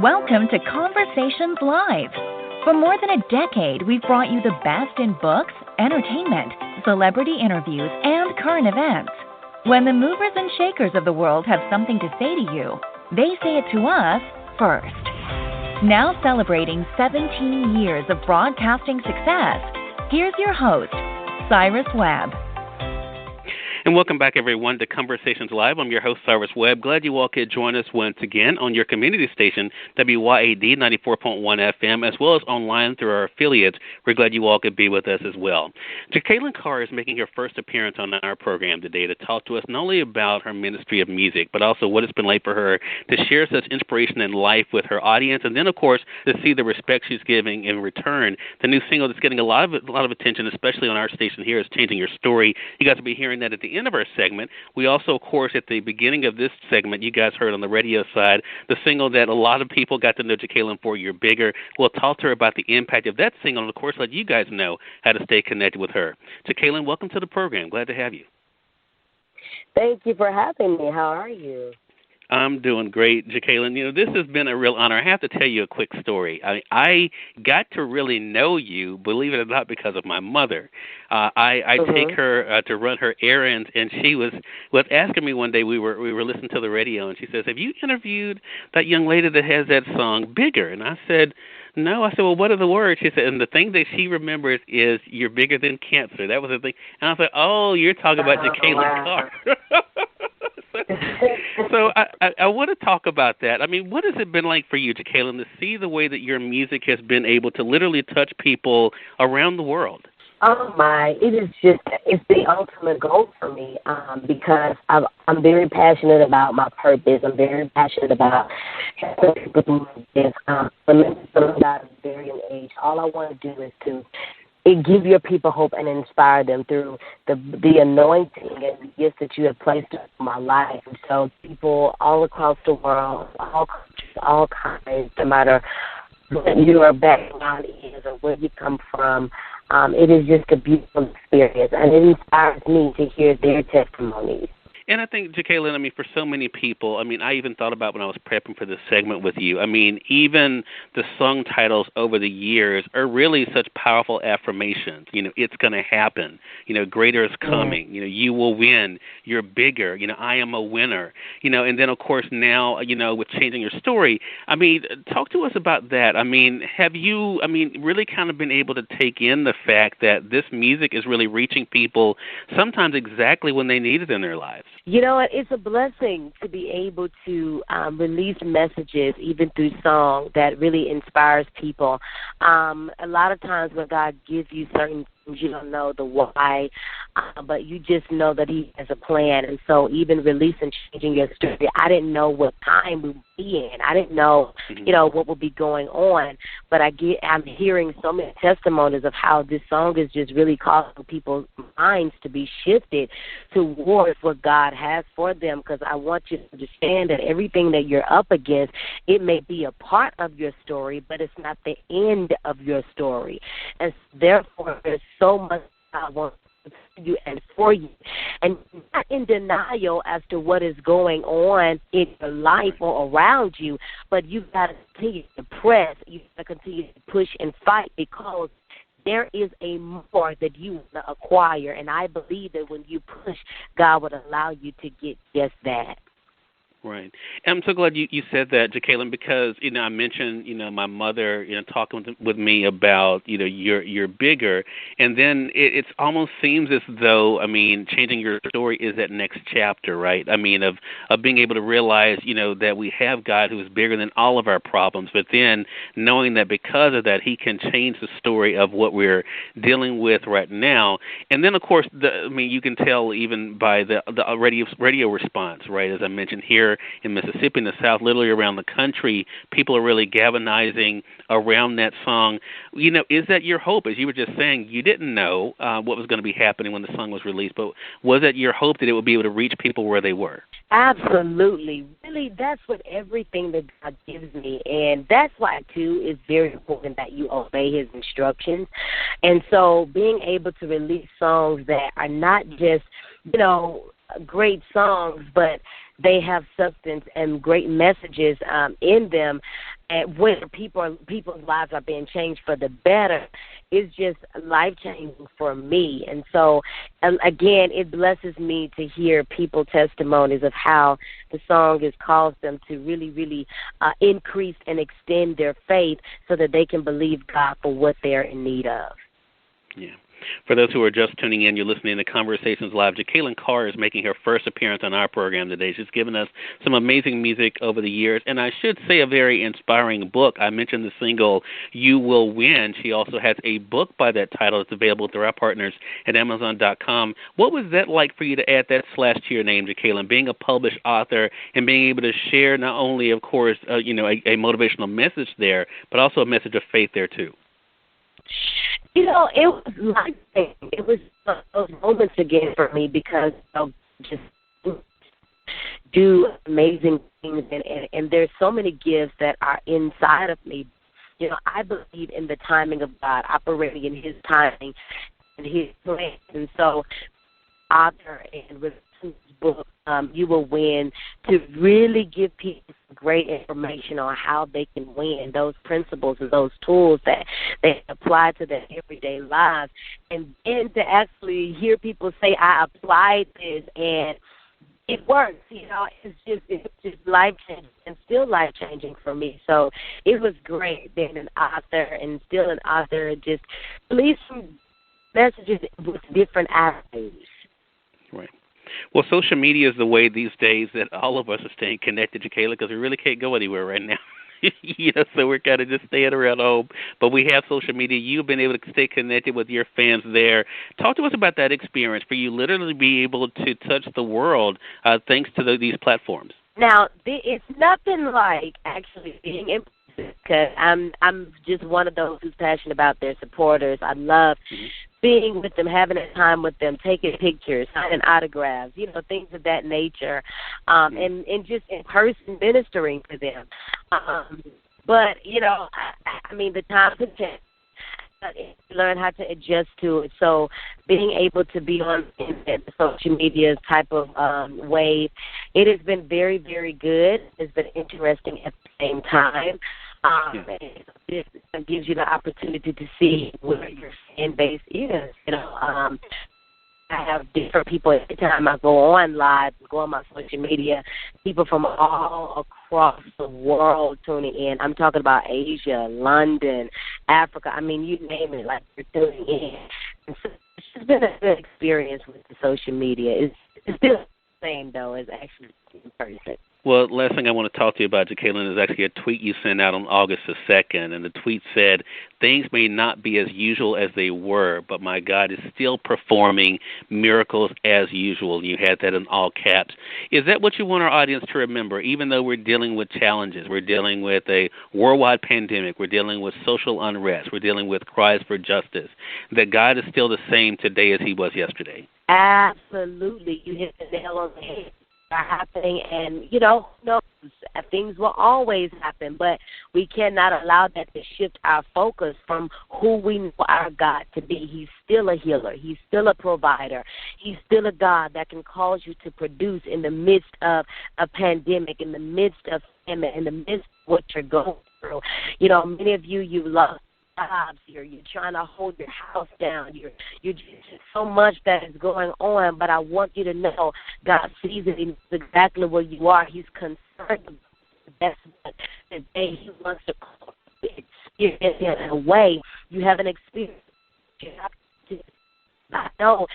Welcome to Conversations Live. For more than a decade, we've brought you the best in books, entertainment, celebrity interviews, and current events. When the movers and shakers of the world have something to say to you, they say it to us first. Now celebrating 17 years of broadcasting success, here's your host, Cyrus Webb. And welcome back, everyone, to Conversations Live. I'm your host, Cyrus Webb. Glad you all could join us once again on your community station, WYAD 94.1 FM, as well as online through our affiliates. We're glad you all could be with us as well. Jekalyn Carr is making her first appearance on our program today to talk to us not only about her ministry of music, but also what it's been like for her to share such inspiration in life with her audience, and then, of course, to see the respect she's giving in return. The new single that's getting a lot of attention, especially on our station here, is Changing Your Story. You guys will be hearing that at the end of our segment. We also, of course, at the beginning of this segment, you guys heard on the radio side, the single that a lot of people got to know Jekalyn for, You're Bigger. We'll talk to her about the impact of that single and, of course, let you guys know how to stay connected with her. Jekalyn, welcome to the program. Glad to have you. Thank you for having me. How are you? I'm doing great, Jekalyn. You know, this has been a real honor. I have to tell you a quick story. I got to really know you, believe it or not, because of my mother. I take her to run her errands, and she was asking me one day. We were listening to the radio, and she says, "Have you interviewed that young lady that has that song Bigger?" And I said, "No." I said, "Well, what are the words?" She said, and the thing that she remembers is "You're bigger than cancer." That was the thing. And I was like, "Oh, you're talking about Jekalyn Carr." So I want to talk about that. I mean, what has it been like for you, Jekalyn, to see the way that your music has been able to literally touch people around the world? Oh, my. It's the ultimate goal for me because I'm very passionate about my purpose. I'm very passionate about helping people through this. From a very young age, all I want to do is to give your people hope and inspire them through the anointing and the gifts that you have placed in my life. And so people all across the world, all countries, all kinds, no matter what your background is or where you come from, it is just a beautiful experience, and it inspires me to hear their testimonies. And I think, Jekalyn, I mean, for so many people, I mean, I even thought about when I was prepping for this segment with you, I mean, even the song titles over the years are really such powerful affirmations. You know, it's going to happen. You know, greater is coming. You know, you will win. You're bigger. You know, I am a winner. You know, and then, of course, now, you know, with Changing Your Story, I mean, talk to us about that. I mean, have you, really kind of been able to take in the fact that this music is really reaching people sometimes exactly when they need it in their lives? You know what? It's a blessing to be able to release messages, even through song, that really inspires people. A lot of times when God gives you certain things, you don't know the why, but you just know that He has a plan. And so even releasing Changing Your Story, I didn't know what time we would be in. I didn't know, what would be going on. But I'm hearing so many testimonies of how this song is just really causing people's minds to be shifted towards what God has for them, because I want you to understand that everything that you're up against, it may be a part of your story, but it's not the end of your story. And therefore, there's so much I want to you and for you, and not in denial as to what is going on in your life or around you, but you've got to continue to press, you've got to continue to push and fight, because there is a more that you want to acquire, and I believe that when you push, God would allow you to get just that. Right. And I'm so glad you said that, Jekalyn, because, I mentioned, my mother, talking with me about, you're bigger. And then it almost seems as though, Changing Your Story is that next chapter, right? Of being able to realize, that we have God who is bigger than all of our problems, but then knowing that because of that, He can change the story of what we're dealing with right now. And then, of course, you can tell even by the radio response, right? As I mentioned here, in Mississippi, in the South, literally around the country, people are really galvanizing around that song. Is that your hope? As you were just saying, you didn't know what was going to be happening when the song was released, but was it your hope that it would be able to reach people where they were? Absolutely. Really, that's what everything that God gives me, and that's why, too, it's very important that you obey His instructions. And so being able to release songs that are not just, great songs, but they have substance and great messages in them, and when people's lives are being changed for the better, it's just life-changing for me. And so, again, it blesses me to hear people's testimonies of how the song has caused them to really, really increase and extend their faith so that they can believe God for what they're in need of. Yeah. For those who are just tuning in, you're listening to Conversations Live. Jekalyn Carr is making her first appearance on our program today. She's given us some amazing music over the years, and I should say a very inspiring book. I mentioned the single, You Will Win. She also has a book by that title. It's available through our partners at Amazon.com. What was that like for you to add that slash to your name, Jekalyn, being a published author and being able to share not only, of course, a motivational message there, but also a message of faith there, too? It was like it was those moments again for me because I'll just do amazing things, and there's so many gifts that are inside of me. I believe in the timing of God, operating in His timing and His plan, and so author and with this book, You Will Win, to really give people great information on how they can win, those principles and those tools that they apply to their everyday lives. And then to actually hear people say, I applied this and it works, it's just life-changing and still life-changing for me. So it was great being an author and still an author, just release some messages with different avenues. Right. Well, social media is the way these days that all of us are staying connected, Jekalyn, because we really can't go anywhere right now. So we're kind of just staying around home. But we have social media. You've been able to stay connected with your fans there. Talk to us about that experience for you literally be able to touch the world thanks to these platforms. Now, it's nothing like actually being in person, because I'm just one of those who's passionate about their supporters. I love being with them, having a time with them, taking pictures, signing autographs, things of that nature, and just in person ministering to them. But, the times have changed. Learn how to adjust to it. So being able to be on the social media type of wave, it has been very, very good. It's been interesting at the same time. It gives you the opportunity to see where your fan base is. I have different people every time I go on live, go on my social media, people from all across the world tuning in. I'm talking about Asia, London, Africa. You name it, like you're tuning in. And so it's just been a good experience with the social media. It's still the same, though, as actually in person. Well, last thing I want to talk to you about, Jekalyn, is actually a tweet you sent out on August the 2nd, and the tweet said, things may not be as usual as they were, but my God is still performing miracles as usual. You had that in all caps. Is that what you want our audience to remember, even though we're dealing with challenges? We're dealing with a worldwide pandemic. We're dealing with social unrest. We're dealing with cries for justice, that God is still the same today as He was yesterday? Absolutely. You hit the nail on the head. Are happening, and things will always happen, but we cannot allow that to shift our focus from who we know our God to be. He's still a healer. He's still a provider. He's still a God that can cause you to produce in the midst of a pandemic, in the midst of famine, in the midst of what you're going through. Many of you love jobs, you're trying to hold your house down, you're just so much that is going on, but I want you to know God sees it. He knows exactly where you are. He's concerned about that's what today He wants to experience in a way you haven't experienced. You have to, I know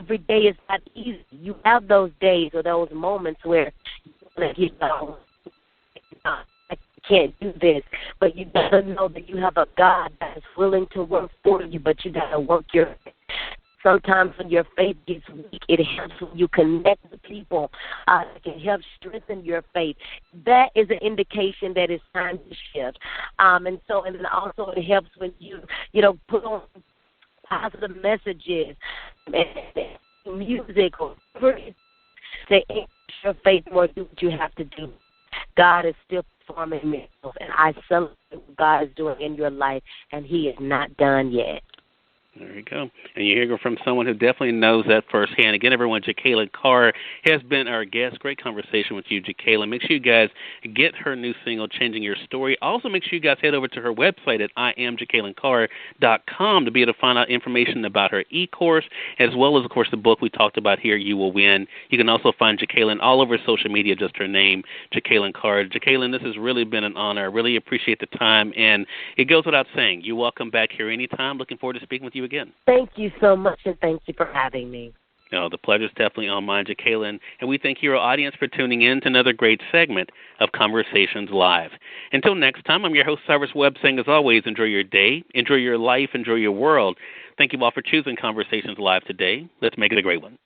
every day is not easy. You have those days or those moments where I can't do this, but you got to know that you have a God that is willing to work for you, but you got to work your faith. Sometimes when your faith gets weak, it helps when you connect with people. It can help strengthen your faith. That is an indication that it's time to shift. And then also it helps when you put on positive messages and music or whatever to increase your faith more. Do what you have to do. God is still performing miracles, and I celebrate what God is doing in your life, and He is not done yet. There you go. And you hear from someone who definitely knows that firsthand. Again, everyone, Jekalyn Carr has been our guest. Great conversation with you, Jekalyn. Make sure you guys get her new single, Changing Your Story. Also, make sure you guys head over to her website at IamJekalynCarr.com to be able to find out information about her e-course, as well as, of course, the book we talked about here, You Will Win. You can also find Jekalyn all over social media, just her name, Jekalyn Carr. Jekalyn, this has really been an honor. I really appreciate the time, and it goes without saying, you're welcome back here anytime. Looking forward to speaking with you again. Thank you so much, and thank you for having me. No, the pleasure's definitely on mine, Jekalyn, and we thank your audience for tuning in to another great segment of Conversations Live. Until next time, I'm your host, Cyrus Webb, saying, as always, enjoy your day, enjoy your life, enjoy your world. Thank you all for choosing Conversations Live today. Let's make it a great one.